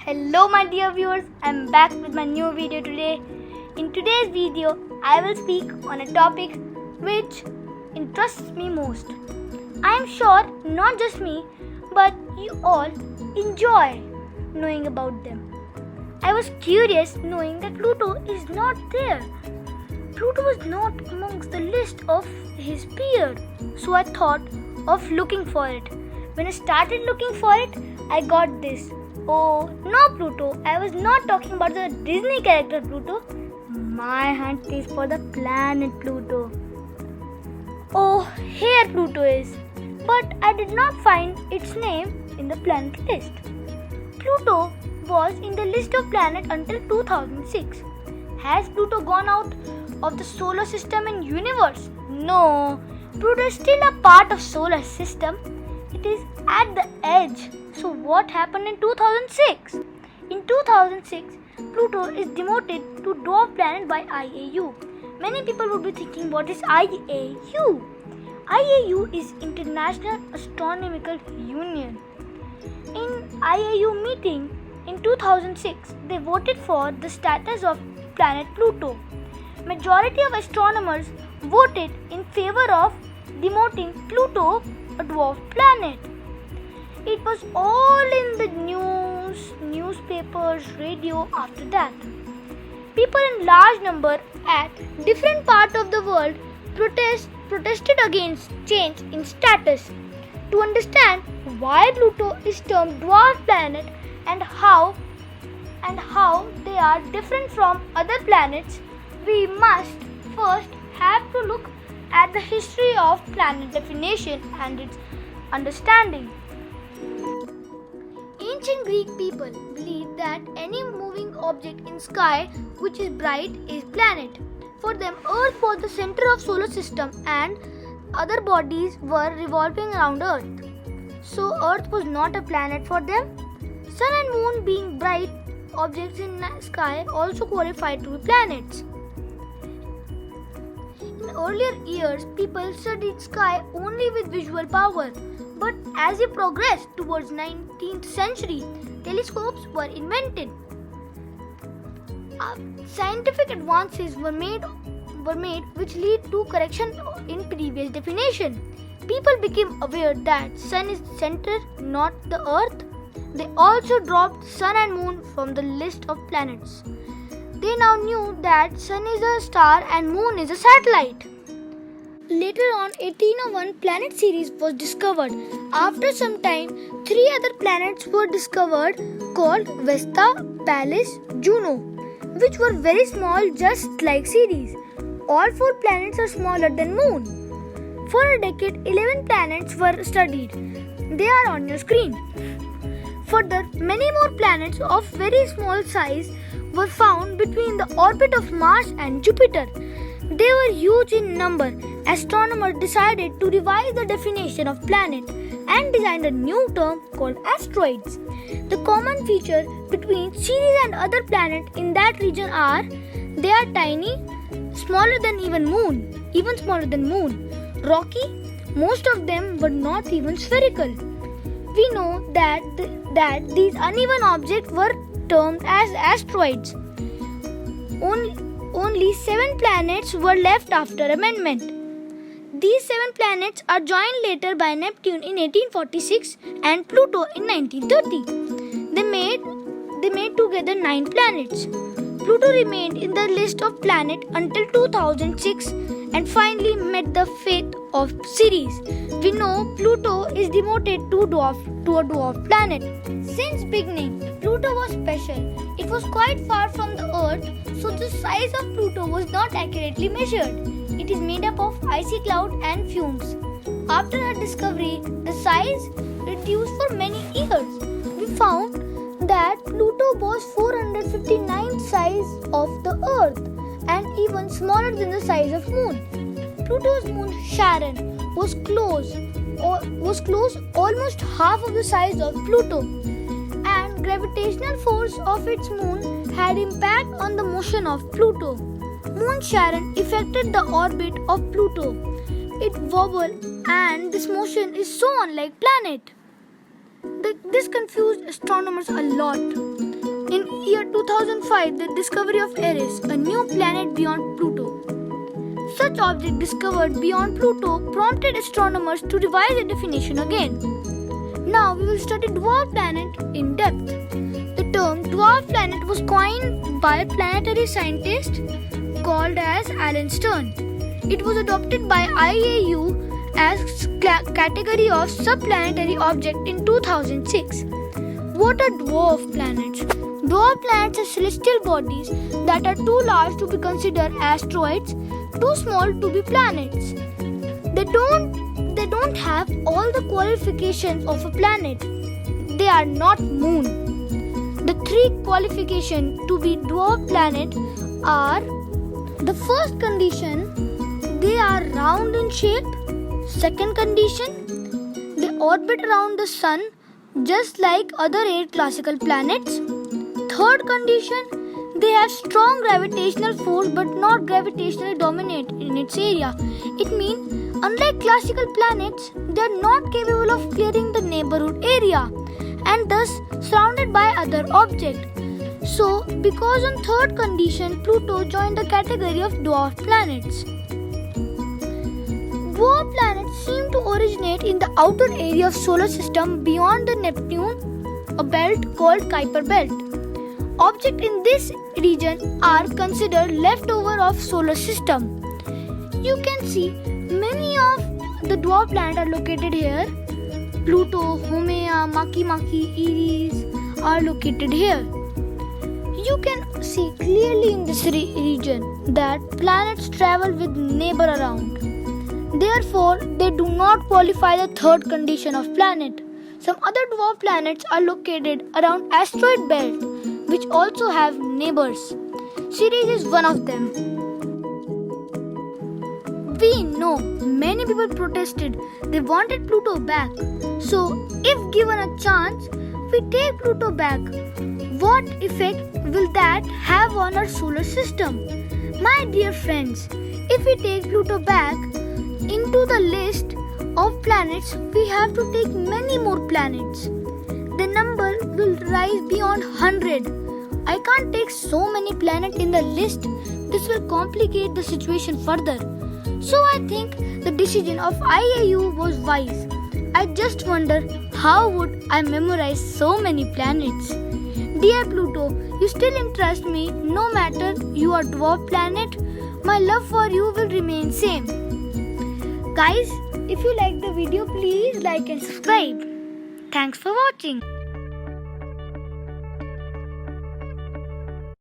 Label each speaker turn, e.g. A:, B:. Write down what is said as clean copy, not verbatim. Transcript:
A: Hello my dear viewers, I'm back with my new video today. In today's video, I will speak on a topic which interests me most. I am sure not just me, but you all enjoy knowing about them. I was curious knowing that Pluto is not there. Pluto was not amongst the list of his peers, so I thought of looking for it. When I started looking for it, I got this. Oh, no Pluto, I was not talking about the Disney character Pluto. My hunt is for the planet Pluto. Oh, here Pluto is. But I did not find its name in the planet list. Pluto was in the list of planets until 2006. Has Pluto gone out of the solar system and universe? No, Pluto is still a part of solar system. It is at the edge. So what happened in 2006? In 2006, Pluto is demoted to Dwarf Planet by IAU. Many people would be thinking, what is IAU? IAU is International Astronomical Union. In IAU meeting in 2006, they voted for the status of planet Pluto. Majority of astronomers voted in favor of demoting Pluto a dwarf planet. It was all in the news, newspapers, radio after that. People in large number at different parts of the world protested against change in status. To understand why Pluto is termed dwarf planet and how they are different from other planets, we must first have to look at the history of planet definition and its understanding. Ancient Greek people believed that any moving object in sky which is bright is planet. For them, Earth was the center of solar system and other bodies were revolving around Earth. So Earth was not a planet for them. Sun and Moon, being bright objects in the sky, also qualified to be planets. In earlier years, people studied sky only with visual power. But as we progressed towards 19th century, telescopes were invented. Scientific advances were made which lead to correction in previous definition. People became aware that Sun is the center, not the Earth. They also dropped Sun and Moon from the list of planets. They now knew that Sun is a star and Moon is a satellite. Later on, 1801 planet series was discovered. After some time, 3 other planets were discovered called Vesta, Pallas, Juno, which were very small just like Ceres. All 4 planets are smaller than Moon. For a decade, 11 planets were studied. They are on your screen. Further, many more planets of very small size were found between the orbit of Mars and Jupiter. They were huge in number. Astronomers decided to revise the definition of planet and designed a new term called asteroids. The common feature between Ceres and other planets in that region are they are tiny, smaller than even smaller than Moon. Rocky, most of them were not even spherical. We know that these uneven objects were termed as asteroids. Only 7 planets were left after amendment. These 7 planets are joined later by Neptune in 1846 and Pluto in 1930. They made together 9 planets. Pluto remained in the list of planets until 2006 and finally met the fate of Ceres. We know Pluto is demoted to a dwarf planet. Since beginning, Pluto was special. It was quite far from the Earth, so the size of Pluto was not accurately measured. It is made up of icy cloud and fumes. After her discovery, the size reduced for many years. We found that Pluto was 459 size of the Earth and even smaller than the size of Moon. Pluto's moon Charon was close almost half of the size of Pluto, and gravitational force of its moon had impact on the motion of Pluto. Moon Charon affected the orbit of Pluto. It wobbled and this motion is so unlike planet. This confused astronomers a lot. In year 2005, the discovery of Eris, a new planet beyond Pluto. Such object discovered beyond Pluto prompted astronomers to revise the definition again. Now we will study Dwarf Planet in depth. The term Dwarf Planet was coined by a planetary scientist called as Alan Stern. It was adopted by IAU as category of subplanetary object in 2006. What are dwarf planets? Dwarf planets are celestial bodies that are too large to be considered asteroids, too small to be planets. They don't have all the qualifications of a planet. They are not moon. The three qualifications to be dwarf planet are: the first condition, they are round in shape. Second condition, they orbit around the sun just like other 8 classical planets. Third condition, they have strong gravitational force but not gravitationally dominate in its area. It means unlike classical planets, they are not capable of clearing the neighborhood area and thus surrounded by other objects. So, because on third condition, Pluto joined the category of dwarf planets. Dwarf planets seem to originate in the outer area of solar system beyond the Neptune, a belt called Kuiper belt. Objects in this region are considered leftover of solar system. You can see many of the dwarf planets are located here. Pluto, Haumea, Makemake, Eris are located here. You can see clearly in this region that planets travel with neighbor around. Therefore, they do not qualify the third condition of planet. Some other dwarf planets are located around asteroid belt, which also have neighbors. Ceres is one of them. We know many people protested. They wanted Pluto back. So, if given a chance, we take Pluto back. What effect will that have on our solar system? My dear friends, if we take Pluto back into the list of planets, we have to take many more planets. The number will rise beyond 100. I can't take so many planets in the list. This will complicate the situation further. So I think the decision of IAU was wise. I just wonder how would I memorize so many planets. Dear Pluto, you still interest me no matter you are dwarf planet. My love for you will remain same. Guys, if you like the video, please like and subscribe. Thanks for watching.